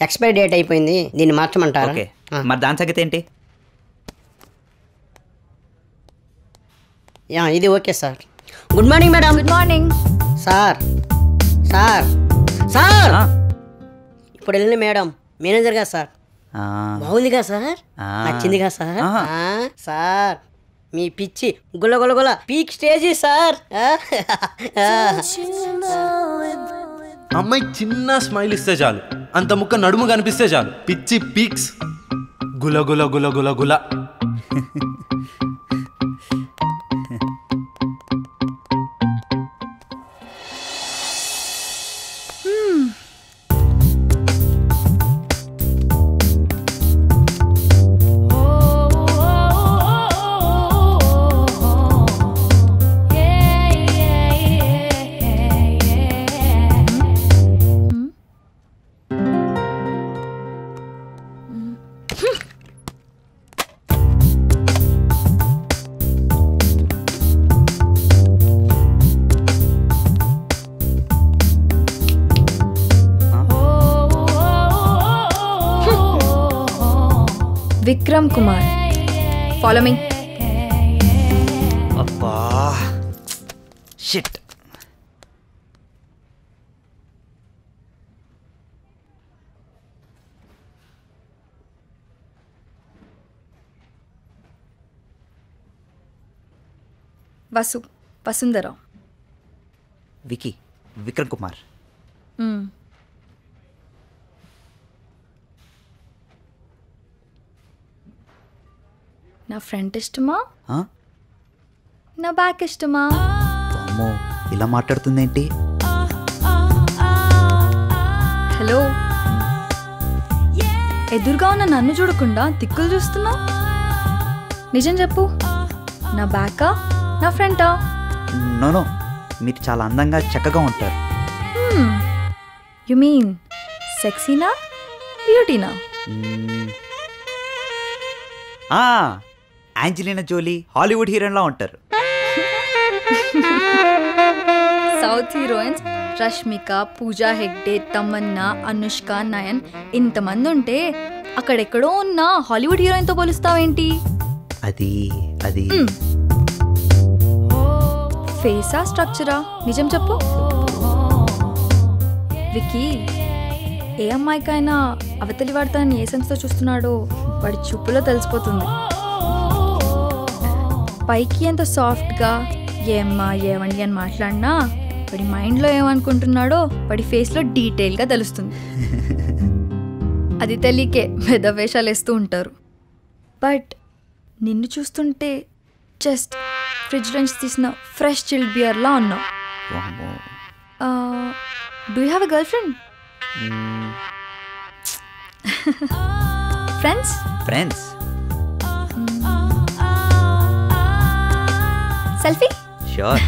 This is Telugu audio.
ఎక్స్పైరీ డేట్ అయిపోయింది, దీన్ని మార్చమంటారా? ఓకే, మరి దాని సంగతి ఏంటి? ఇది okay sir. Good morning madam. Good morning sir. Sir sir ఇప్పుడు వెళ్ళిన మేడం మేనేజర్గా సార్. బాగుందిగా సార్, నచ్చిందిగా సార్. సార్ మీ పిచ్చి గుల గుల గుల పీక్ స్టేజీ సార్. అమ్మాయి చిన్న స్మైల్ ఇస్తే చాలు, అంత ముక్క నడుము కనిపిస్తే చాలు, పిచ్చి పీక్స్ గుల గుల గుల గుల గుల. Vikram Kumar, follow me. అబ్బా షిట్. వసు, వసుంధరా. వికీ, విక్రమ్ కుమార్. నా ఫ్రంట్ ఇష్టమా, నా బ్యాక్ ఇష్టమా? అమ్మో, ఇలా మాట్లాడుతుందేంటి? హలో, ఎదురుగా ఉన్న నన్ను చూడకుండా దిక్కులు చూస్తున్నా. నిజం చెప్పు, నా బ్యాకా నా ఫ్రంటా? నో, మీరు చాలా అందంగా చక్కగా ఉంటారు. యు మీన్ సెక్సీనా బ్యూటీనా? యాంజెలినా జోలీ హాలీవుడ్ హీరోయిన్లా ఉంటారు. సౌత్ హీరోయిన్స్ రష్మిక, పూజా హెగ్డే, తమన్నా, అనుష్క, నయన్ ఇంతమంది ఉంటే అక్కడెక్కడో ఉన్న హాలీవుడ్ హీరోయిన్తో పోలుస్తావేంటి? అది ఫేసా స్ట్రక్చరా? నిజం చెప్పు. వికీ, ఏ అమ్మాయికైనా అవతలి వాడు తనని ఏ సెన్స్తో చూస్తున్నాడో వాడి చూపులో తెలిసిపోతుంది. పైకి ఎంత సాఫ్ట్గా ఏమ్మా ఏవండి అని మాట్లాడినా వాడి మైండ్లో ఏమనుకుంటున్నాడో వాడి ఫేస్లో డీటెయిల్గా తెలుస్తుంది. అది తెలియకే పెద్ద వేషాలు వేస్తూ ఉంటారు. బట్ నిన్ను చూస్తుంటే జస్ట్ ఫ్రిడ్జ్ నుంచి తీసిన ఫ్రెష్ చిల్డ్ బియర్లా ఉన్నావు. Do you have a girl friend? Friends. Selfie? Sure.